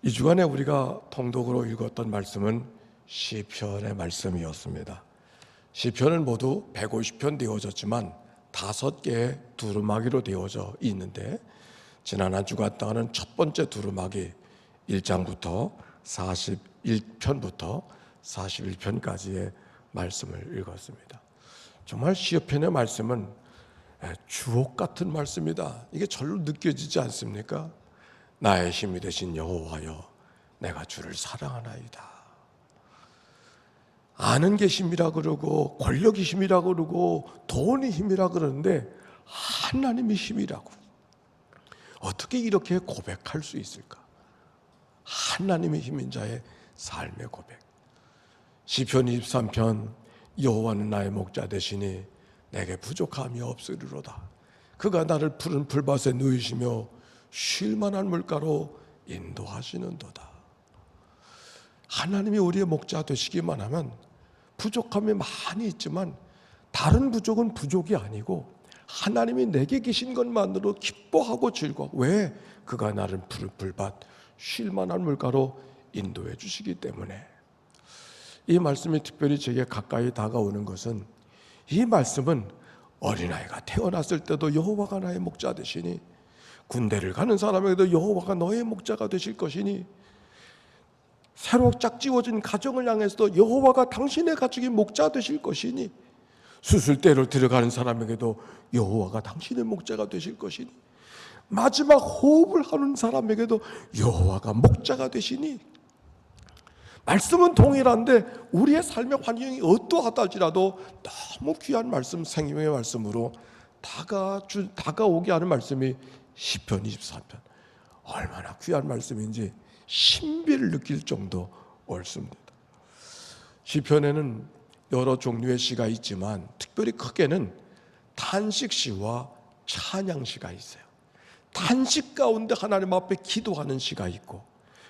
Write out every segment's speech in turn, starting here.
이 주간에 우리가 통독으로 읽었던 말씀은 시편의 말씀이었습니다. 시편은 모두 150편 되어졌지만 5개의 두루마기로 되어져 있는데, 지난 한 주간 동안은 첫 번째 두루마기 1장부터 41편부터 41편까지의 말씀을 읽었습니다. 정말 시편의 말씀은 주옥 같은 말씀이다, 이게 절로 느껴지지 않습니까? 나의 힘이 되신 여호와여, 내가 주를 사랑하나이다. 아는 게 힘이라 그러고 권력이 힘이라 그러고 돈이 힘이라 그러는데 하나님이 힘이라고 어떻게 이렇게 고백할 수 있을까? 하나님의 힘인 자의 삶의 고백. 시편 23편, 여호와는 나의 목자 되시니 내게 부족함이 없으리로다. 그가 나를 푸른 풀밭에 누이시며 쉴 만한 물가로 인도하시는도다. 하나님이 우리의 목자 되시기만 하면 부족함이 많이 있지만 다른 부족은 부족이 아니고 하나님이 내게 계신 것만으로 기뻐하고 즐거워. 왜? 그가 나를 푸른 풀밭 쉴 만한 물가로 인도해 주시기 때문에. 이 말씀이 특별히 제게 가까이 다가오는 것은, 이 말씀은 어린아이가 태어났을 때도 여호와가 나의 목자 되시니, 군대를 가는 사람에게도 여호와가 너의 목자가 되실 것이니, 새로 짝지워진 가정을 향해서도 여호와가 당신의 가족이 목자 되실 것이니, 수술대로 들어가는 사람에게도 여호와가 당신의 목자가 되실 것이니, 마지막 호흡을 하는 사람에게도 여호와가 목자가 되시니, 말씀은 동일한데 우리의 삶의 환경이 어떠하다 할지라도 너무 귀한 말씀, 생명의 말씀으로 다가오게 하는 말씀이 시편 23편. 얼마나 귀한 말씀인지 신비를 느낄 정도 옳습니다. 시편에는 여러 종류의 시가 있지만 특별히 크게는 탄식시와 찬양시가 있어요. 탄식 가운데 하나님 앞에 기도하는 시가 있고,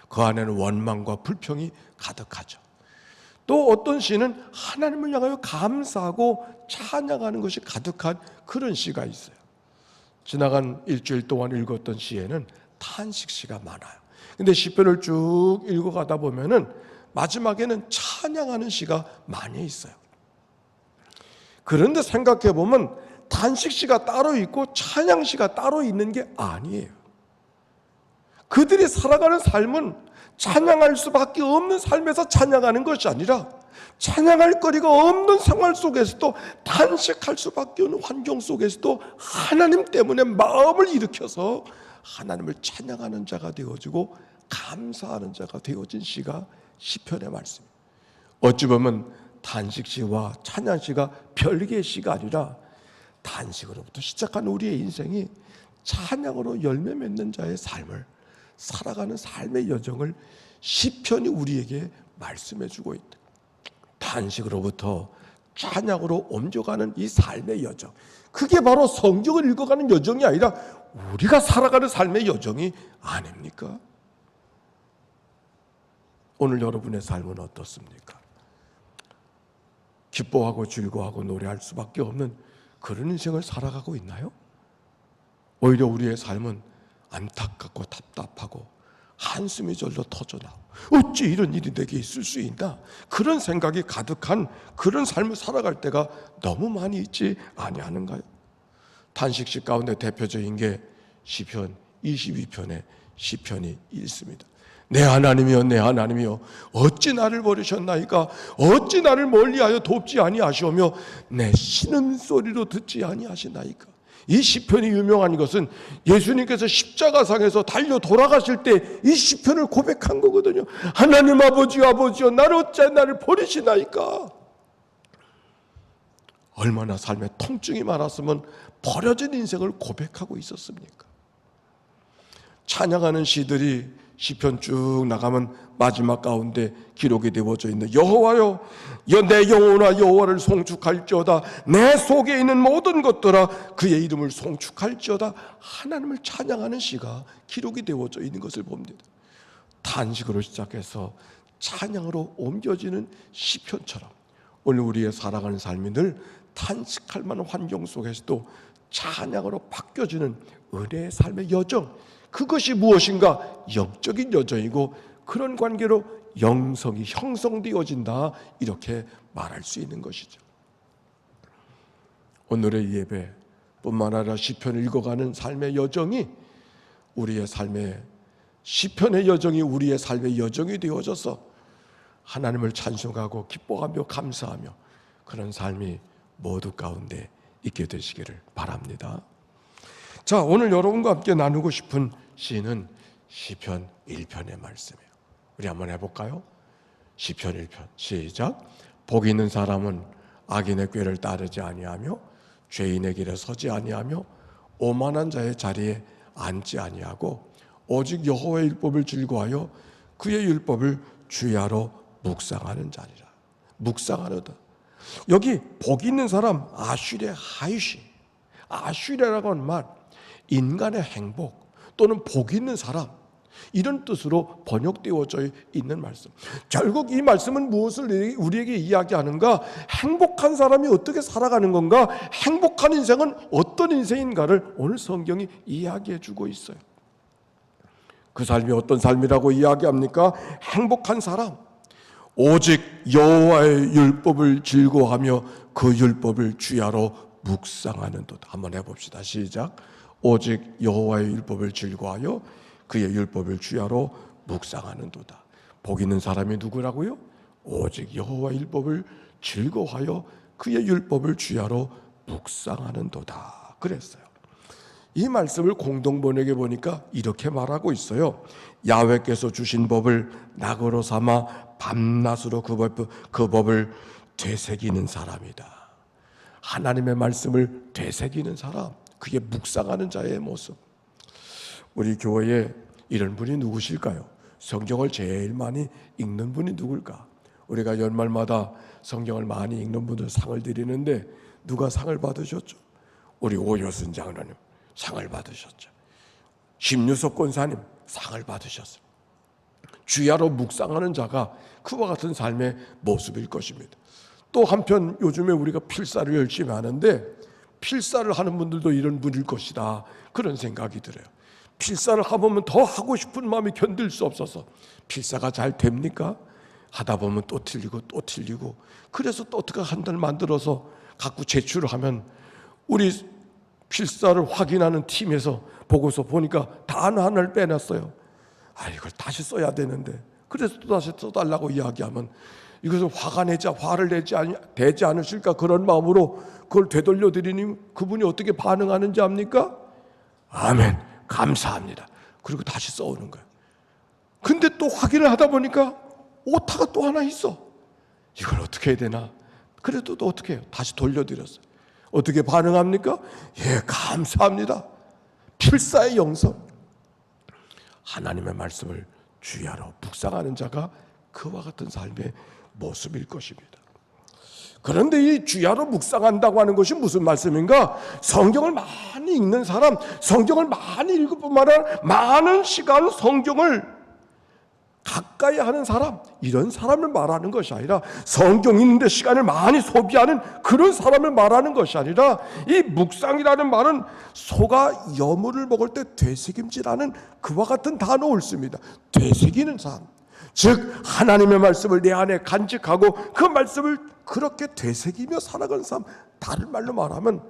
그 안에는 원망과 불평이 가득하죠. 또 어떤 시는 하나님을 향하여 감사하고 찬양하는 것이 가득한 그런 시가 있어요. 지나간 일주일 동안 읽었던 시에는 탄식시가 많아요. 근데 시편을 쭉 읽어가다 보면은 마지막에는 찬양하는 시가 많이 있어요. 그런데 생각해 보면 탄식시가 따로 있고 찬양시가 따로 있는 게 아니에요. 그들이 살아가는 삶은 찬양할 수밖에 없는 삶에서 찬양하는 것이 아니라, 찬양할 거리가 없는 생활 속에서도, 탄식할 수밖에 없는 환경 속에서도 하나님 때문에 마음을 일으켜서 하나님을 찬양하는 자가 되어지고 감사하는 자가 되어진 시가 시편의 말씀입니다. 어찌 보면 탄식시와 찬양시가 별개의 시가 아니라, 탄식으로부터 시작한 우리의 인생이 찬양으로 열매 맺는 자의 삶을 살아가는 삶의 여정을 시편이 우리에게 말씀해 주고 있다. 탄식으로부터 찬양으로 옮겨가는 이 삶의 여정, 그게 바로 성경을 읽어가는 여정이 아니라 우리가 살아가는 삶의 여정이 아닙니까? 오늘 여러분의 삶은 어떻습니까? 기뻐하고 즐거워하고 노래할 수밖에 없는 그런 인생을 살아가고 있나요? 오히려 우리의 삶은 안타깝고 답답하고 한숨이 절로 터져나오고, 어찌 이런 일이 내게 있을 수 있나, 그런 생각이 가득한 그런 삶을 살아갈 때가 너무 많이 있지 아니하는가요? 탄식시 가운데 대표적인 게 시편 22편의 시편이 있습니다. 내 하나님이여, 내 하나님이여, 어찌 나를 버리셨나이까? 어찌 나를 멀리하여 돕지 아니하시오며 내 신음소리로 듣지 아니하시나이까? 이 시편이 유명한 것은 예수님께서 십자가상에서 달려 돌아가실 때 이 시편을 고백한 거거든요. 하나님 아버지여, 아버지여, 나를 어찌 나를 버리시나이까? 얼마나 삶에 통증이 많았으면 버려진 인생을 고백하고 있었습니까? 찬양하는 시들이 시편 쭉 나가면 마지막 가운데 기록이 되어져 있는, 여호와여, 내 영혼아 여호와를 송축할지어다, 내 속에 있는 모든 것들아 그의 이름을 송축할지어다, 하나님을 찬양하는 시가 기록이 되어져 있는 것을 봅니다. 탄식으로 시작해서 찬양으로 옮겨지는 시편처럼 오늘 우리의 살아가는 삶이 늘 탄식할 만한 환경 속에서도 찬양으로 바뀌어지는 은혜의 삶의 여정, 그것이 무엇인가? 영적인 여정이고 그런 관계로 영성이 형성되어진다, 이렇게 말할 수 있는 것이죠. 오늘의 예배뿐만 아니라 시편을 읽어가는 삶의 여정이 우리의 삶의, 시편의 여정이 우리의 삶의 여정이 되어져서 하나님을 찬송하고 기뻐하며 감사하며 그런 삶이 모두 가운데 있게 되시기를 바랍니다. 자, 오늘 여러분과 함께 나누고 싶은 시는 시편 1편의 말씀이에요. 우리 한번 해볼까요? 시편 1편 시작. 복 있는 사람은 악인의 꾀를 따르지 아니하며 죄인의 길에 서지 아니하며 오만한 자의 자리에 앉지 아니하고 오직 여호와의 율법을 즐거워하여 그의 율법을 주야로 묵상하는 자리라. 묵상하노다. 여기 복 있는 사람, 아슈레 하이시, 아슈레라고 하는 말, 인간의 행복 또는 복 있는 사람, 이런 뜻으로 번역되어져 있는 말씀. 결국 이 말씀은 무엇을 우리에게 이야기하는가? 행복한 사람이 어떻게 살아가는 건가? 행복한 인생은 어떤 인생인가를 오늘 성경이 이야기해 주고 있어요. 그 삶이 어떤 삶이라고 이야기합니까? 행복한 사람, 오직 여호와의 율법을 즐거워하며 그 율법을 주야로 묵상하는 것. 한번 해봅시다. 시작. 오직 여호와의 율법을 즐거워하여 그의 율법을 주야로 묵상하는도다. 복 있는 사람이 누구라고요? 오직 여호와의 율법을 즐거워하여 그의 율법을 주야로 묵상하는도다. 그랬어요. 이 말씀을 공동번역에 보니까 이렇게 말하고 있어요. 야훼께서 주신 법을 낙으로 삼아 밤낮으로 그 법을 되새기는 사람이다. 하나님의 말씀을 되새기는 사람, 그게 묵상하는 자의 모습. 우리 교회에 이런 분이 누구실까요? 성경을 제일 많이 읽는 분이 누굴까? 우리가 연말마다 성경을 많이 읽는 분들 상을 드리는데 누가 상을 받으셨죠? 우리 오효순 장로님 상을 받으셨죠. 심유석 권사님 상을 받으셨어요. 주야로 묵상하는 자가 그와 같은 삶의 모습일 것입니다. 또 한편 요즘에 우리가 필사를 열심히 하는데 필사를 하는 분들도 이런 분일 것이다, 그런 생각이 들어요. 필사를 하보면 더 하고 싶은 마음이 견딜 수 없어서 필사가 잘 됩니까? 하다 보면 또 틀리고 또 틀리고, 그래서 또 어떻게 한 달 만들어서 갖고 제출을 하면 우리 필사를 확인하는 팀에서 보고서 보니까 단어 하나를 빼놨어요. 이걸 다시 써야 되는데, 그래서 또 다시 써달라고 이야기하면 이것을 화를 되지 않으실까, 그런 마음으로 그걸 되돌려 드리니 그분이 어떻게 반응하는지 압니까? 아멘, 감사합니다. 그리고 다시 써오는 거예요. 근데 또 확인을 하다 보니까 오타가 또 하나 있어. 이걸 어떻게 해야 되나? 그래도 또 어떻게 해요? 다시 돌려드렸어요. 어떻게 반응합니까? 예, 감사합니다. 필사의 영성. 하나님의 말씀을 주야로 묵상하는 자가 그와 같은 삶의 모습일 것입니다. 그런데 이 주야로 묵상한다고 하는 것이 무슨 말씀인가? 성경을 많이 읽는 사람, 성경을 많이 읽을 뿐만 아니라 많은 시간 성경을 가까이 하는 사람, 이런 사람을 말하는 것이 아니라, 성경 읽는데 시간을 많이 소비하는 그런 사람을 말하는 것이 아니라, 이 묵상이라는 말은 소가 여물을 먹을 때 되새김질하는 그와 같은 단어를 씁니다. 되새기는 사람, 즉 하나님의 말씀을 내 안에 간직하고 그 말씀을 그렇게 되새기며 살아가는 사람, 다른 말로 말하면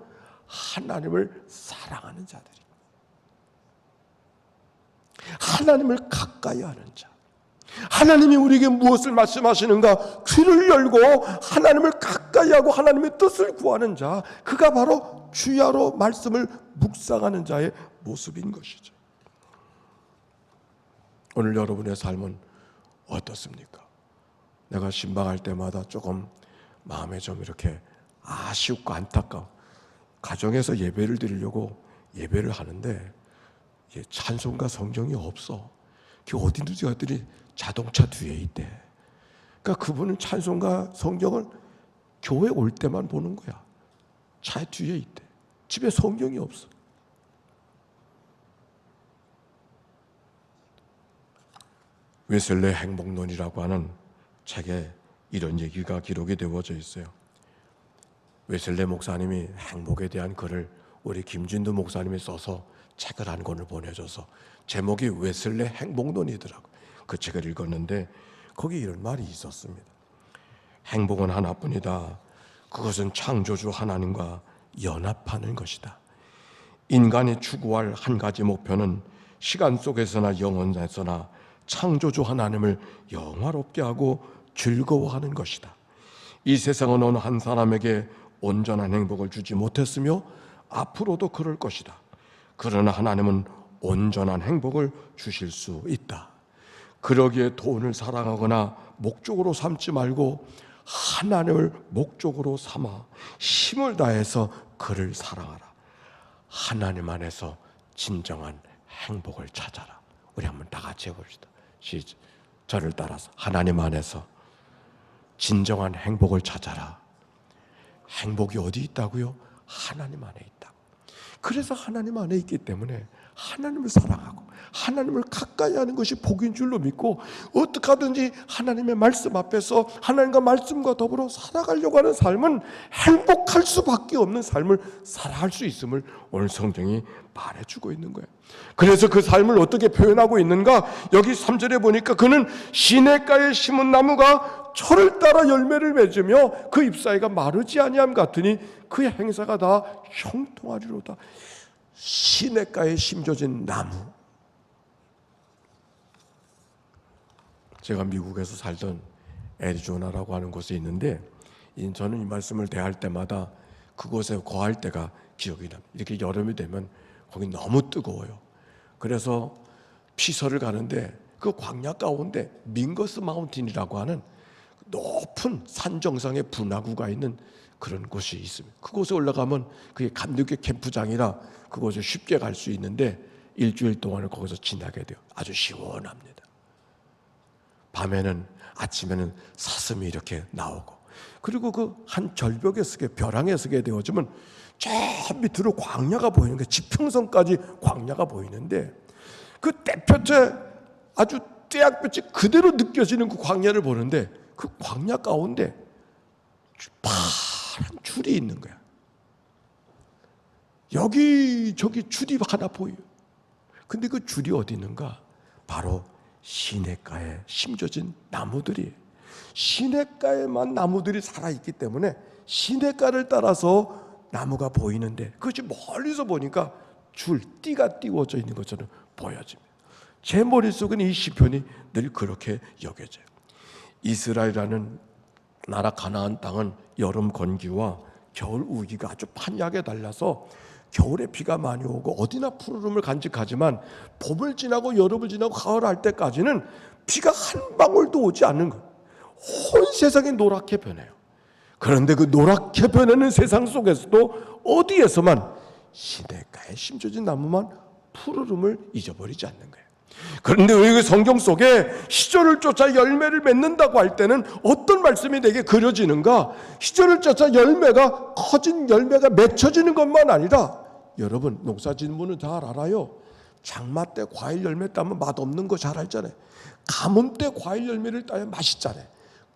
하나님을 사랑하는 자들이, 하나님을 가까이 하는 자, 하나님이 우리에게 무엇을 말씀하시는가 귀를 열고 하나님을 가까이 하고 하나님의 뜻을 구하는 자, 그가 바로 주야로 말씀을 묵상하는 자의 모습인 것이죠. 오늘 여러분의 삶은 어떻습니까? 내가 신방할 때마다 조금 마음에 좀 이렇게 아쉽고 안타까워. 가정에서 예배를 드리려고 예배를 하는데 찬송가 성경이 없어. 그 어디든지 갔더니 자동차 뒤에 있대. 그러니까 그분은 찬송가 성경을 교회 올 때만 보는 거야. 차 뒤에 있대. 집에 성경이 없어. 웨슬레 행복론이라고 하는 책에 이런 얘기가 기록이 되어져 있어요. 웨슬레 목사님이 행복에 대한 글을 우리 김진두 목사님이 써서 책을 한 권을 보내줘서 제목이 웨슬레 행복론이더라고요. 그 책을 읽었는데 거기 이런 말이 있었습니다. 행복은 하나뿐이다. 그것은 창조주 하나님과 연합하는 것이다. 인간이 추구할 한 가지 목표는 시간 속에서나 영원에서나 창조주 하나님을 영화롭게 하고 즐거워하는 것이다. 이 세상은 어느 한 사람에게 온전한 행복을 주지 못했으며 앞으로도 그럴 것이다. 그러나 하나님은 온전한 행복을 주실 수 있다. 그러기에 돈을 사랑하거나 목적으로 삼지 말고 하나님을 목적으로 삼아 힘을 다해서 그를 사랑하라. 하나님 안에서 진정한 행복을 찾아라. 우리 한번 다 같이 해봅시다. 시작. 저를 따라서 하나님 안에서 진정한 행복을 찾아라. 행복이 어디 있다고요? 하나님 안에 있다. 그래서 하나님 안에 있기 때문에 하나님을 사랑하고 하나님을 가까이 하는 것이 복인 줄로 믿고 어떻게 하든지 하나님의 말씀 앞에서 하나님과 말씀과 더불어 살아가려고 하는 삶은 행복할 수밖에 없는 삶을 살아갈 수 있음을 오늘 성경이 말해주고 있는 거예요. 그래서 그 삶을 어떻게 표현하고 있는가? 여기 3절에 보니까 그는 시냇가에 심은 나무가 철을 따라 열매를 맺으며 그 잎사이가 마르지 아니함 같으니 그의 행사가 다 형통하리로다. 시냇가에 심겨진 나무. 제가 미국에서 살던 애리조나라고 하는 곳에 있는데 저는 이 말씀을 대할 때마다 그곳에 거할 때가 기억이 납니다. 이렇게 여름이 되면 거기 너무 뜨거워요. 그래서 피서를 가는데 그 광야 가운데 민거스 마운틴이라고 하는 높은 산 정상에 분화구가 있는 그런 곳이 있습니다. 그곳에 올라가면 그게 감독의 캠프장이라 그곳에 쉽게 갈 수 있는데 일주일 동안을 거기서 지나게 돼요. 아주 시원합니다. 밤에는 아침에는 사슴이 이렇게 나오고 그리고 그 한 절벽에 서게 벼랑에 서게 되어지면 저 밑으로 광야가 보이는 게 지평선까지 광야가 보이는데 그 떼볕에 아주 떼약볕이 그대로 느껴지는 그 광야를 보는데 그 광야 가운데 파란 줄이 있는 거야. 여기저기 줄이 하나 보여요. 근데 그 줄이 어디 있는가? 바로 시냇가에 심겨진 나무들이, 시냇가에만 나무들이 살아있기 때문에 시냇가를 따라서 나무가 보이는데 그것이 멀리서 보니까 띠가 띄워져 있는 것처럼 보여집니다. 제 머릿속은 이 시편이 늘 그렇게 여겨져요. 이스라엘이라는 나라 가나안 땅은 여름 건기와 겨울 우기가 아주 판약에 달라서 겨울에 비가 많이 오고 어디나 푸르름을 간직하지만 봄을 지나고 여름을 지나고 가을 할 때까지는 비가 한 방울도 오지 않는 거예요. 온 세상이 노랗게 변해요. 그런데 그 노랗게 변하는 세상 속에서도 어디에서만 시냇가에 심겨진 나무만 푸르름을 잊어버리지 않는 거예요. 그런데 왜 성경 속에 시절을 쫓아 열매를 맺는다고 할 때는 어떤 말씀이 내게 그려지는가? 시절을 쫓아 열매가 커진 열매가 맺혀지는 것만 아니라 여러분 농사짓는 분은 잘 알아요. 장마 때 과일 열매 따면 맛없는 거 잘 알잖아요. 가뭄 때 과일 열매를 따면 맛있잖아요.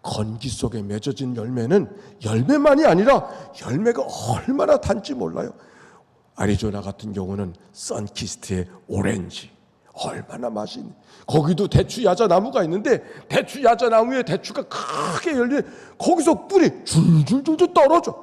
건기 속에 맺어진 열매는 열매만이 아니라 열매가 얼마나 단지 몰라요. 아리조나 같은 경우는 선키스트의 오렌지 얼마나 맛있니. 거기도 대추 야자 나무가 있는데 대추 야자 나무에 대추가 크게 열리 거기서 뿔이 줄줄줄줄 떨어져.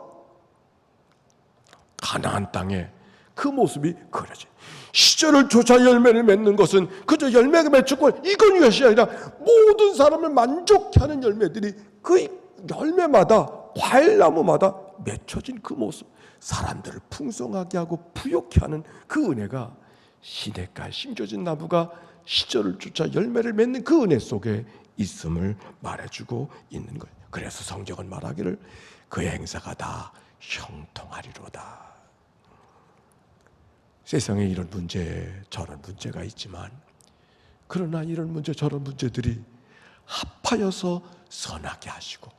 가나안 땅에 그 모습이 그려져. 시절을 쫓아 열매를 맺는 것은 그저 열매가 맺혔고 이건 이것이 아니라 모든 사람을 만족케 하는 열매들이 그 열매마다 과일나무마다 맺혀진 그 모습, 사람들을 풍성하게 하고 부욕케 하는 그 은혜가 시냇가에 심겨진 나무가 시절을 쫓아 열매를 맺는 그 은혜 속에 있음을 말해주고 있는 거예요. 그래서 성경은 말하기를 그의 행사가 다 형통하리로다. 세상에 이런 문제 저런 문제가 있지만 그러나 이런 문제 저런 문제들이 합하여서 선하게 하시고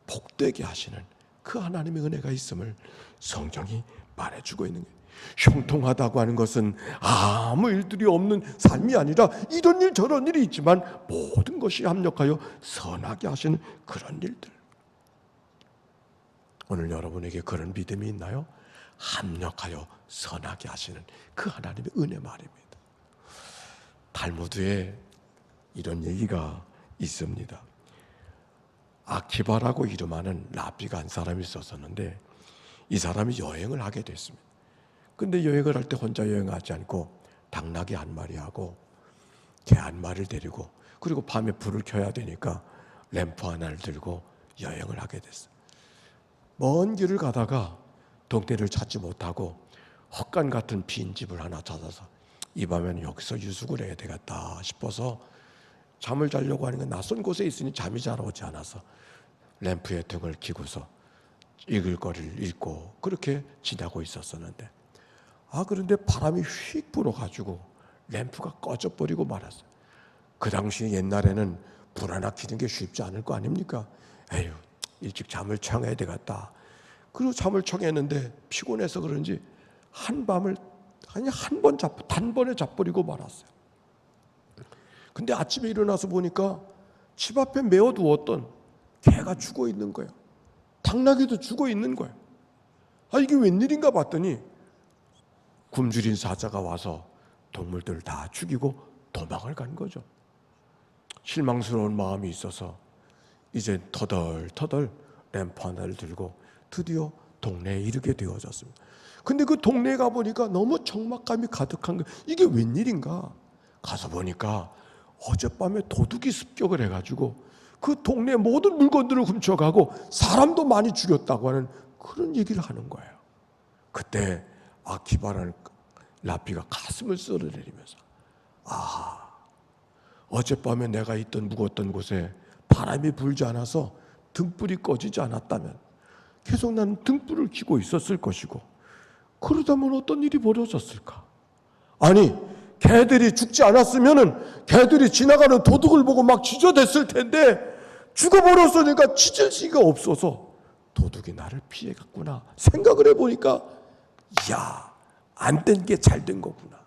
복되게 하시는 그 하나님의 은혜가 있음을 성경이 말해주고 있는 거예요. 형통하다고 하는 것은 아무 일들이 없는 삶이 아니라 이런 일 저런 일이 있지만 모든 것이 합력하여 선하게 하시는 그런 일들. 오늘 여러분에게 그런 믿음이 있나요? 합력하여 선하게 하시는 그 하나님의 은혜 말입니다. 탈무드에 이런 얘기가 있습니다. 아키바라고 이름하는 랍비가 한 사람이 있었는데 이 사람이 여행을 하게 됐습니다. 근데 여행을 할 때 혼자 여행하지 않고 당나귀 한 마리하고 개 한 마리를 데리고, 그리고 밤에 불을 켜야 되니까 램프 하나를 들고 여행을 하게 됐어요. 먼 길을 가다가 동네를 찾지 못하고 헛간 같은 빈 집을 하나 찾아서 이 밤에는 여기서 유숙을 해야 되겠다 싶어서 잠을 자려고 하는 건 낯선 곳에 있으니 잠이 잘 오지 않아서 램프에 등을 켜고서 읽을 거리를 읽고 그렇게 지내고 있었었는데, 그런데 바람이 휙 불어가지고 램프가 꺼져버리고 말았어요. 그 당시 옛날에는 불 하나 켜는 게 쉽지 않을 거 아닙니까? 에휴, 일찍 잠을 청해야 되겠다. 그리고 잠을 청했는데 피곤해서 그런지 한밤을 단번에 자버리고 말았어요. 근데 아침에 일어나서 보니까 집 앞에 메어두었던 개가 죽어 있는 거예요. 당나귀도 죽어 있는 거예요. 이게 웬일인가 봤더니 굶주린 사자가 와서 동물들을 다 죽이고 도망을 간 거죠. 실망스러운 마음이 있어서 이제 터덜터덜 램프 하나를 들고 드디어 동네에 이르게 되어졌습니다. 근데 그 동네에 가보니까 너무 적막감이 가득한 거예요. 이게 웬일인가? 가서 보니까 어젯밤에 도둑이 습격을 해가지고 그 동네 모든 물건들을 훔쳐가고 사람도 많이 죽였다고 하는 그런 얘기를 하는 거예요. 그때 아키바라는 랍비가 가슴을 쓸어내리면서, 어젯밤에 내가 묵었던 곳에 바람이 불지 않아서 등불이 꺼지지 않았다면 계속 나는 등불을 켜고 있었을 것이고, 그러다면 어떤 일이 벌어졌을까? 아니, 개들이 죽지 않았으면은 개들이 지나가는 도둑을 보고 막 짖어댔을 텐데 죽어버렸으니까 짖을 수가 없어서 도둑이 나를 피해갔구나 생각을 해보니까, 이야, 안 된 게 잘 된 거구나.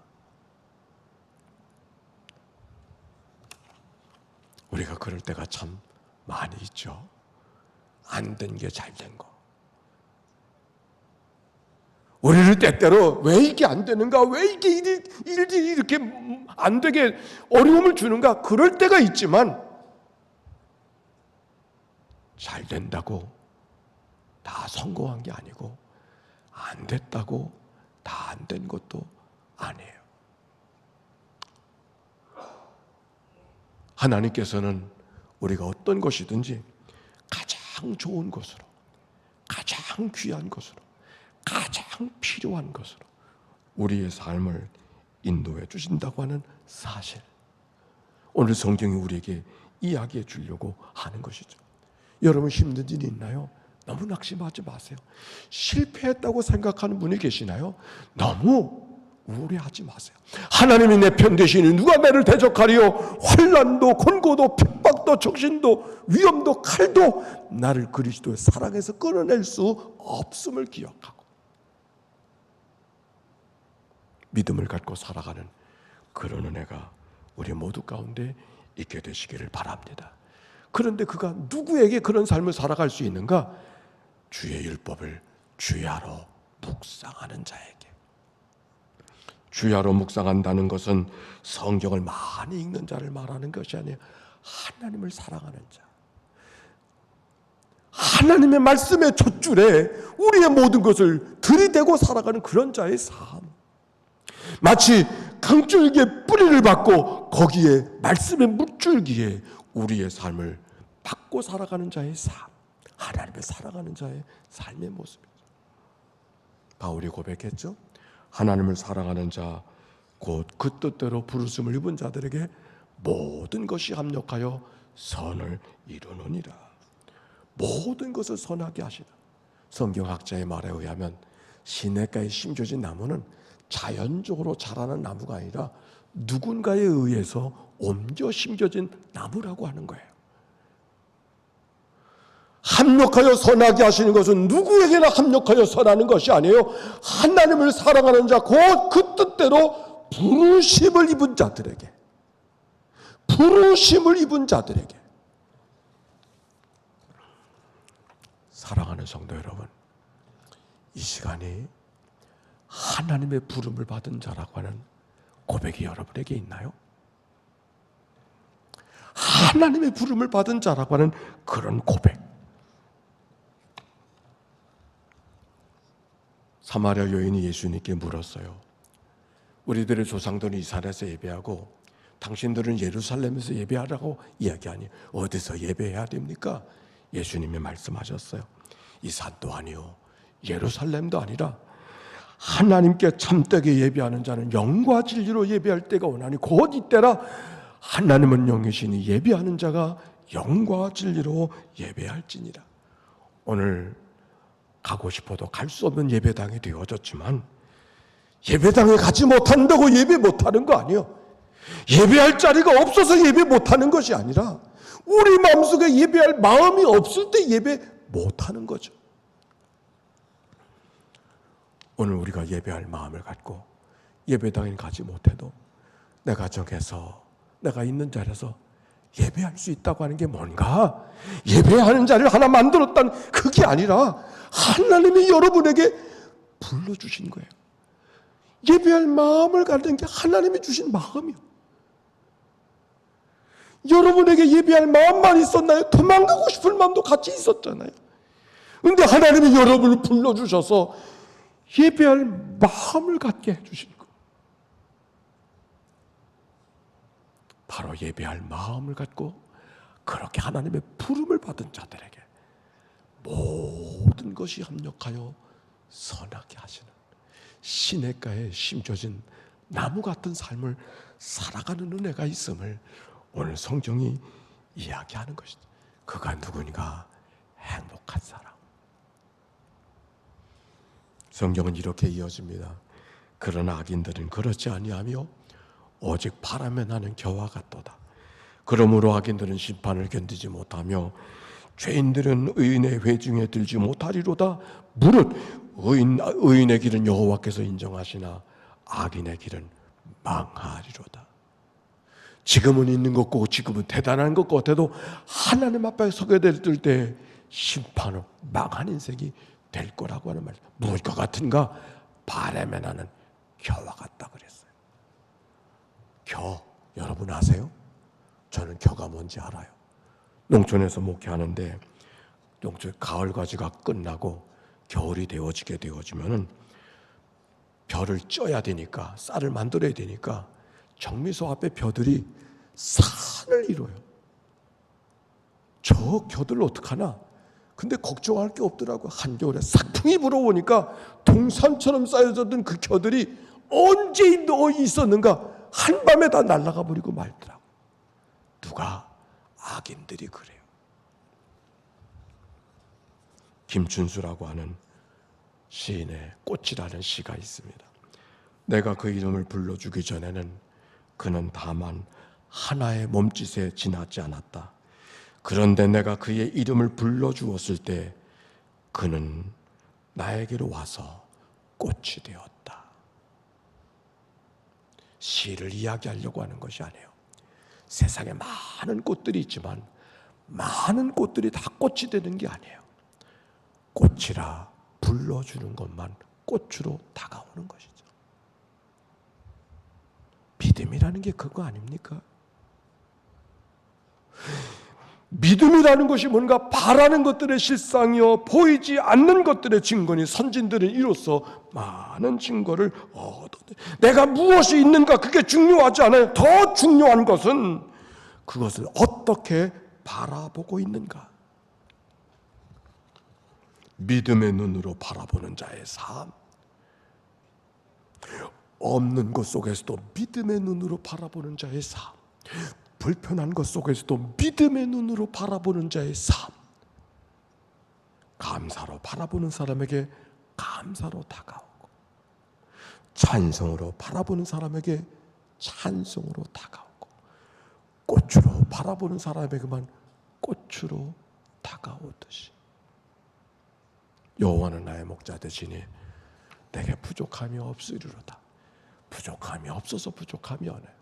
우리가 그럴 때가 참 많이 있죠. 안 된 게 잘 된 거. 우리를 때때로 왜 이게 안 되는가, 왜 이게 일이 이렇게 안 되게 어려움을 주는가, 그럴 때가 있지만 잘 된다고 다 성공한 게 아니고 안 됐다고 다 안 된 것도 아니에요. 하나님께서는 우리가 어떤 것이든지 가장 좋은 것으로, 가장 귀한 것으로, 가장 필요한 것으로 우리의 삶을 인도해 주신다고 하는 사실, 오늘 성경이 우리에게 이야기해 주려고 하는 것이죠. 여러분, 힘든 일이 있나요? 너무 낙심하지 마세요. 실패했다고 생각하는 분이 계시나요? 너무 우울해하지 마세요. 하나님이 내 편 되시니 누가 나를 대적하리요? 환난도 곤고도 핍박도 적신도 위험도 칼도 나를 그리스도의 사랑에서 끊어낼 수 없음을 기억하고 믿음을 갖고 살아가는 그런 은혜가 우리 모두 가운데 있게 되시기를 바랍니다. 그런데 그가 누구에게 그런 삶을 살아갈 수 있는가? 주의 율법을 주야로 묵상하는 자에게. 주야로 묵상한다는 것은 성경을 많이 읽는 자를 말하는 것이 아니에요. 하나님을 사랑하는 자, 하나님의 말씀의 촛줄에 우리의 모든 것을 들이대고 살아가는 그런 자의 삶, 마치 강줄기에 뿌리를 받고 거기에 말씀의 물줄기에 우리의 삶을 받고 살아가는 자의 삶, 하나님을 살아가는 자의 삶의 모습이죠. 바울이 고백했죠. 하나님을 사랑하는 자, 곧 그 뜻대로 부르심을 입은 자들에게 모든 것이 합력하여 선을 이루느니라. 모든 것을 선하게 하시다. 성경학자의 말에 의하면 시냇가에 심겨진 나무는 자연적으로 자라는 나무가 아니라 누군가에 의해서 옮겨 심겨진 나무라고 하는 거예요. 합력하여 선하게 하시는 것은 누구에게나 합력하여 선하는 것이 아니에요. 하나님을 사랑하는 자, 곧 그 뜻대로 부르심을 입은 자들에게, 부르심을 입은 자들에게. 사랑하는 성도 여러분, 이 시간이 하나님의 부름을 받은 자라고 하는 고백이 여러분에게 있나요? 하나님의 부름을 받은 자라고 하는 그런 고백. 사마리아 여인이 예수님께 물었어요. 우리들의 조상들은 이스라엘에서 예배하고 당신들은 예루살렘에서 예배하라고 이야기하니 어디서 예배해야 됩니까? 예수님이 말씀하셨어요. 이 산도 아니요 예루살렘도 아니라 하나님께 참되게 예배하는 자는 영과 진리로 예배할 때가 오나니 곧 이때라. 하나님은 영이시니 예배하는 자가 영과 진리로 예배할지니라. 오늘 가고 싶어도 갈 수 없는 예배당이 되어졌지만 예배당에 가지 못한다고 예배 못하는 거 아니에요. 예배할 자리가 없어서 예배 못하는 것이 아니라 우리 마음속에 예배할 마음이 없을 때 예배 못하는 거죠. 오늘 우리가 예배할 마음을 갖고 예배당에 가지 못해도 내 가정에서 내가 있는 자리에서 예배할 수 있다고 하는 게 뭔가? 예배하는 자리를 하나 만들었다는 그게 아니라 하나님이 여러분에게 불러주신 거예요. 예배할 마음을 갖는 게 하나님이 주신 마음이요. 여러분에게 예배할 마음만 있었나요? 도망가고 싶을 마음도 같이 있었잖아요. 그런데 하나님이 여러분을 불러주셔서 예배할 마음을 갖게 해주신 거예요. 바로 예배할 마음을 갖고 그렇게 하나님의 부름을 받은 자들에게 모든 것이 합력하여 선하게 하시는 시냇가에 심겨진 나무 같은 삶을 살아가는 은혜가 있음을 오늘 성경이 이야기하는 것이죠. 그가 누구니까 행복한 사람. 성경은 이렇게 이어집니다. 그러나 악인들은 그렇지 아니하며 오직 바람에 나는 겨와 같도다. 그러므로 악인들은 심판을 견디지 못하며 죄인들은 의인의 회중에 들지 못하리로다. 무릇 의인의 길은 여호와께서 인정하시나 악인의 길은 망하리로다. 지금은 있는 것 같고 지금은 대단한 것 같아도 하나님 앞에 서게 될 때 심판은 망한 인생이 될 거라고 하는 말. 무엇과 같은가? 바람에 나는 겨와 같다 그랬어요. 겨, 여러분 아세요? 저는 겨가 뭔지 알아요. 농촌에서 목회하는데 농촌 가을가지가 끝나고 겨울이 되어지면은 벼를 쪄야 되니까 쌀을 만들어야 되니까 정미소 앞에 벼들이 산을 이뤄요. 저 겨들 어떡하나? 근데 걱정할 게 없더라고요. 한겨울에 삭풍이 불어오니까 동산처럼 쌓여졌던 그 겨들이 언제 넣어 있었는가 한밤에 다 날아가 버리고 말더라고요. 누가? 악인들이 그래요. 김춘수라고 하는 시인의 꽃이라는 시가 있습니다. 내가 그 이름을 불러주기 전에는 그는 다만 하나의 몸짓에 지나지 않았다. 그런데 내가 그의 이름을 불러주었을 때 그는 나에게로 와서 꽃이 되었다. 시를 이야기하려고 하는 것이 아니에요. 세상에 많은 꽃들이 있지만 많은 꽃들이 다 꽃이 되는 게 아니에요. 꽃이라 불러주는 것만 꽃으로 다가오는 것이죠. 믿음이라는 게 그거 아닙니까? 믿음이라는 것이 뭔가 바라는 것들의 실상이요 보이지 않는 것들의 증거니 선진들은 이로써 많은 증거를 얻었대. 내가 무엇이 있는가 그게 중요하지 않아요. 더 중요한 것은 그것을 어떻게 바라보고 있는가. 믿음의 눈으로 바라보는 자의 삶. 없는 것 속에서도 믿음의 눈으로 바라보는 자의 삶. 불편한 것 속에서도 믿음의 눈으로 바라보는 자의 삶. 감사로 바라보는 사람에게 감사로 다가오고 찬송으로 바라보는 사람에게 찬송으로 다가오고 꽃으로 바라보는 사람에게만 꽃으로 다가오듯이 여호와는 나의 목자 되시니 내게 부족함이 없으리로다. 부족함이 없어서 부족함이 아니에요.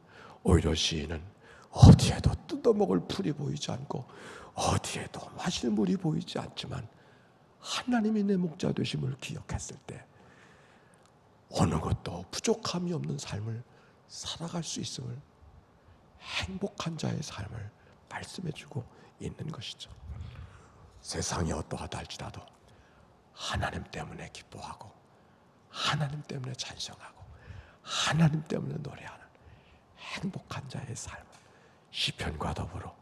오히려 시인은 어디에도 뜯어먹을 풀이 보이지 않고 어디에도 마실 물이 보이지 않지만 하나님이 내 목자 되심을 기억했을 때 어느 것도 부족함이 없는 삶을 살아갈 수 있음을, 행복한 자의 삶을 말씀해 주고 있는 것이죠. 세상이 어떠하다 할지라도 하나님 때문에 기뻐하고 하나님 때문에 찬송하고 하나님 때문에 노래하는 행복한 자의 삶을 시편과 더불어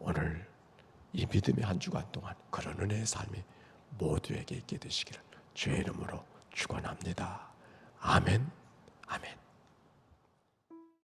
오늘 이 믿음의 한 주간 동안 그런 은혜의 삶이 모두에게 있게 되시기를 주의 이름으로 축원합니다. 아멘. 아멘.